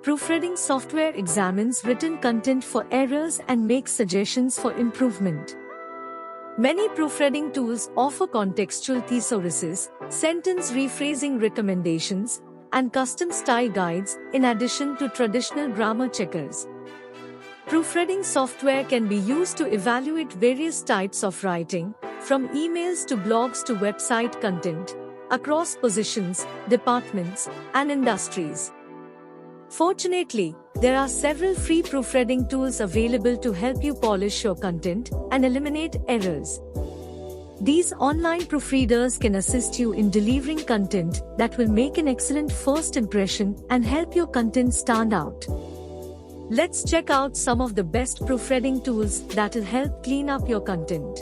proofreading software examines written content for errors and makes suggestions for improvement. Many proofreading tools offer contextual thesauruses, sentence rephrasing recommendations, and custom style guides in addition to traditional grammar checkers. Proofreading software can be used to evaluate various types of writing, from emails to blogs to website content, across positions, departments, and industries. Fortunately, there are several free proofreading tools available to help you polish your content and eliminate errors. These online proofreaders can assist you in delivering content that will make an excellent first impression and help your content stand out. Let's check out some of the best proofreading tools that will help clean up your content.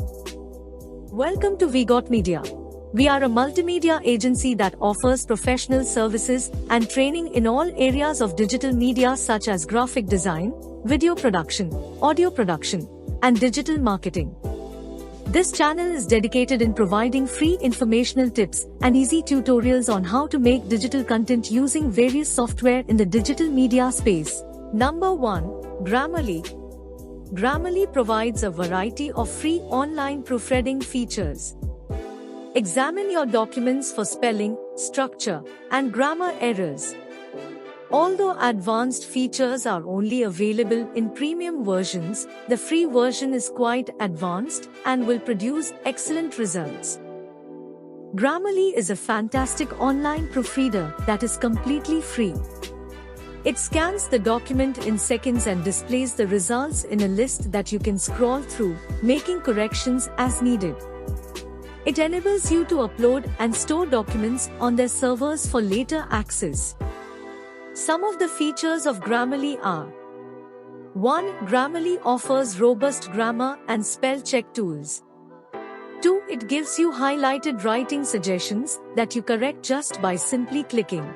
Welcome to WeGotMedia. We are a multimedia agency that offers professional services and training in all areas of digital media such as graphic design, video production, audio production, and digital marketing. This channel is dedicated in providing free informational tips and easy tutorials on how to make digital content using various software in the digital media space. Number 1. Grammarly. Grammarly provides a variety of free online proofreading features. Examine your documents for spelling, structure, and grammar errors. Although advanced features are only available in premium versions, the free version is quite advanced and will produce excellent results. Grammarly is a fantastic online proofreader that is completely free. It scans the document in seconds and displays the results in a list that you can scroll through, making corrections as needed. It enables you to upload and store documents on their servers for later access. Some of the features of Grammarly are: 1. Grammarly offers robust grammar and spell check tools. 2. It gives you highlighted writing suggestions that you correct just by simply clicking.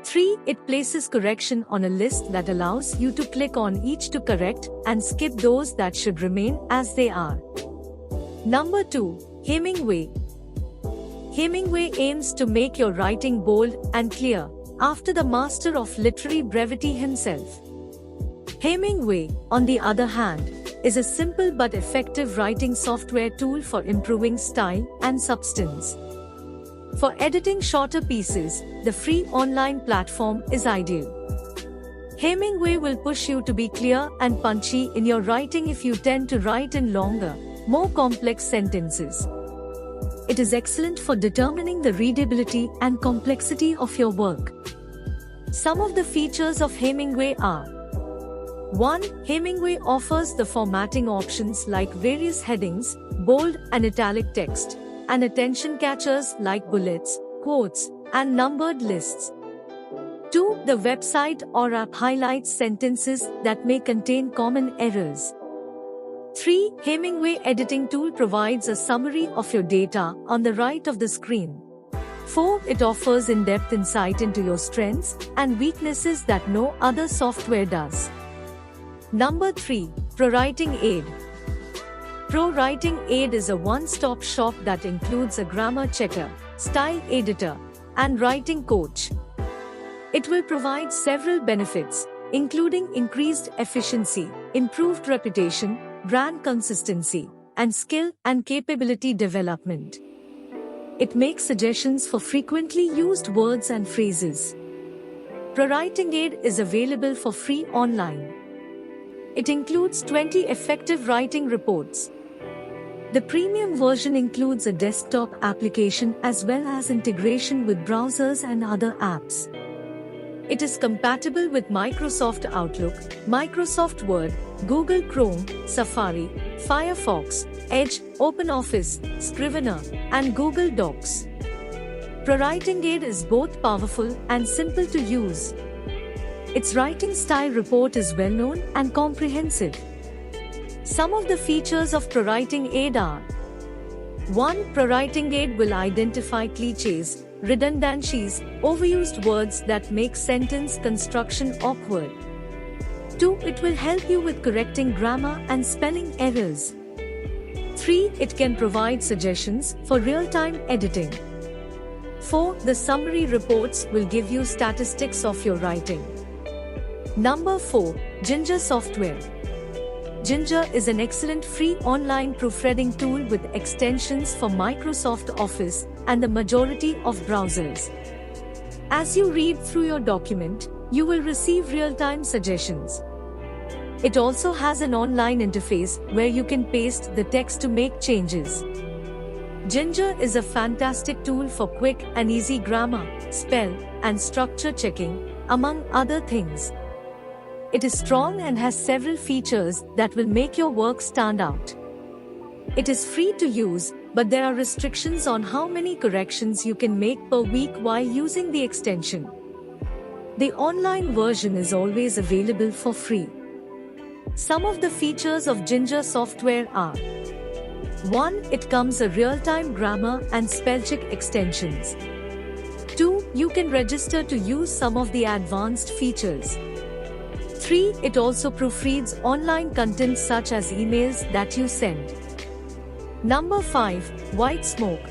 3. It places correction on a list that allows you to click on each to correct and skip those that should remain as they are. Number 2. Hemingway. Hemingway aims to make your writing bold and clear, after the master of literary brevity himself. Hemingway, on the other hand, is a simple but effective writing software tool for improving style and substance. For editing shorter pieces, the free online platform is ideal. Hemingway will push you to be clear and punchy in your writing if you tend to write in longer, more complex sentences. It is excellent for determining the readability and complexity of your work. Some of the features of Hemingway are: 1. Hemingway offers the formatting options like various headings, bold and italic text, and attention catchers like bullets, quotes, and numbered lists. 2. The website or app highlights sentences that may contain common errors. 3. Hemingway editing tool provides a summary of your data on the right of the screen. 4. It offers in-depth insight into your strengths and weaknesses that no other software does. Number 3. ProWritingAid. ProWritingAid is a one-stop shop that includes a grammar checker, style editor, and writing coach. It will provide several benefits, including increased efficiency, improved reputation, brand consistency, and skill and capability development. It makes suggestions for frequently used words and phrases. ProWritingAid is available for free online. It includes 20 effective writing reports. The premium version includes a desktop application as well as integration with browsers and other apps. It is compatible with Microsoft Outlook, Microsoft Word, Google Chrome, Safari, Firefox, Edge, OpenOffice, Scrivener, and Google Docs. ProWritingAid is both powerful and simple to use. Its writing style report is well known and comprehensive. Some of the features of ProWritingAid are: 1. ProWritingAid will identify clichés, redundancies, overused words that make sentence construction awkward. 2. It will help you with correcting grammar and spelling errors. 3. It can provide suggestions for real-time editing. 4. The summary reports will give you statistics of your writing. Number 4. Ginger Software. Ginger is an excellent free online proofreading tool with extensions for Microsoft Office and the majority of browsers. As you read through your document, you will receive real-time suggestions. It also has an online interface where you can paste the text to make changes. Ginger is a fantastic tool for quick and easy grammar, spell, and structure checking, among other things. It is strong and has several features that will make your work stand out. It is free to use, but there are restrictions on how many corrections you can make per week while using the extension. The online version is always available for free. Some of the features of Ginger software are: 1. It comes with real-time grammar and spell check extensions. 2. You can register to use some of the advanced features. 3. It also proofreads online content such as emails that you send. Number 5. WhiteSmoke.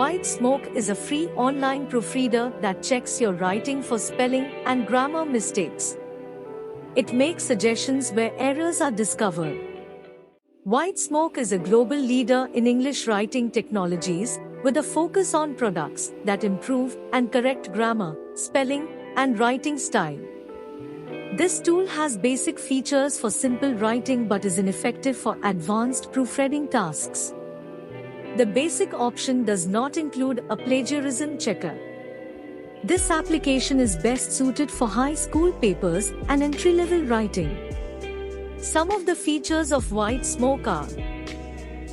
WhiteSmoke is a free online proofreader that checks your writing for spelling and grammar mistakes. It makes suggestions where errors are discovered. WhiteSmoke is a global leader in English writing technologies with a focus on products that improve and correct grammar, spelling, and writing style. This tool has basic features for simple writing but is ineffective for advanced proofreading tasks. The basic option does not include a plagiarism checker. This application is best suited for high school papers and entry-level writing. Some of the features of WhiteSmoke are: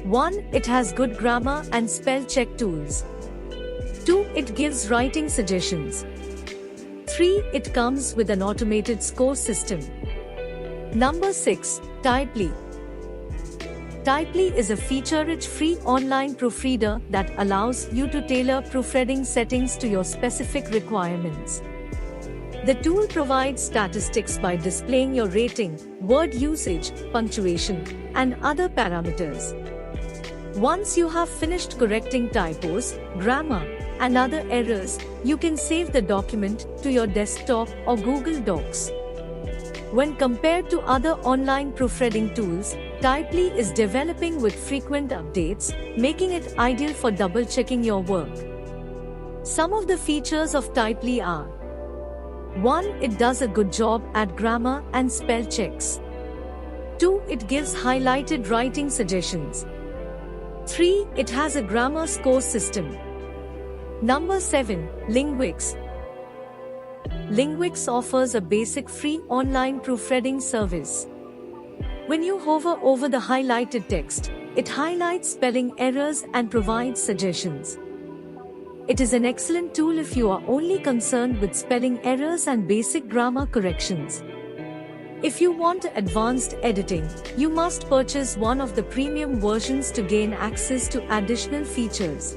1. It has good grammar and spell check tools. 2. It gives writing suggestions. 3. It comes with an automated score system. Number 6. Typely. Typely is a feature-rich free online proofreader that allows you to tailor proofreading settings to your specific requirements. The tool provides statistics by displaying your rating, word usage, punctuation, and other parameters. Once you have finished correcting typos, grammar, and other errors, you can save the document to your desktop or Google Docs. When compared to other online proofreading tools, Typely is developing with frequent updates, making it ideal for double-checking your work. Some of the features of Typely are: 1. It does a good job at grammar and spell checks. 2. It gives highlighted writing suggestions. 3. It has a grammar score system. Number 7. Linguix. Linguix offers a basic free online proofreading service. When you hover over the highlighted text, it highlights spelling errors and provides suggestions. It is an excellent tool if you are only concerned with spelling errors and basic grammar corrections. If you want advanced editing, you must purchase one of the premium versions to gain access to additional features.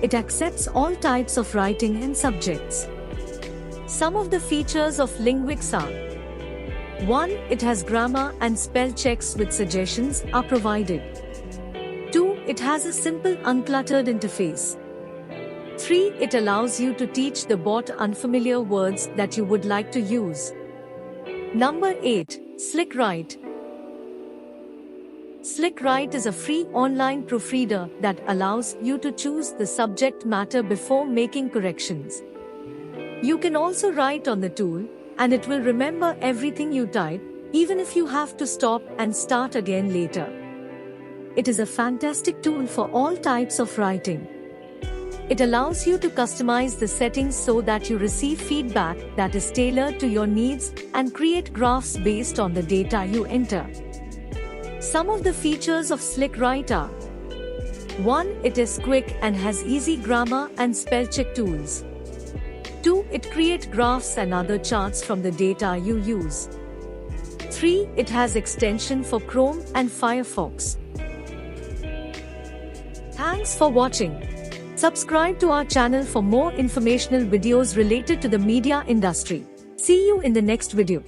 It accepts all types of writing and subjects. Some of the features of Linguix are: 1. It has grammar and spell checks with suggestions are provided. 2. It has a simple uncluttered interface. 3. It allows you to teach the bot unfamiliar words that you would like to use. Number 8. SlickWrite. SlickWrite is a free online proofreader that allows you to choose the subject matter before making corrections. You can also write on the tool, and it will remember everything you type, even if you have to stop and start again later. It is a fantastic tool for all types of writing. It allows you to customize the settings so that you receive feedback that is tailored to your needs and create graphs based on the data you enter. Some of the features of SlickWrite are: 1. It is quick and has easy grammar and spell check tools. 2. It creates graphs and other charts from the data you use. 3. It has extension for Chrome and Firefox. Thanks for watching. Subscribe to our channel for more informational videos related to the media industry. See you in the next video.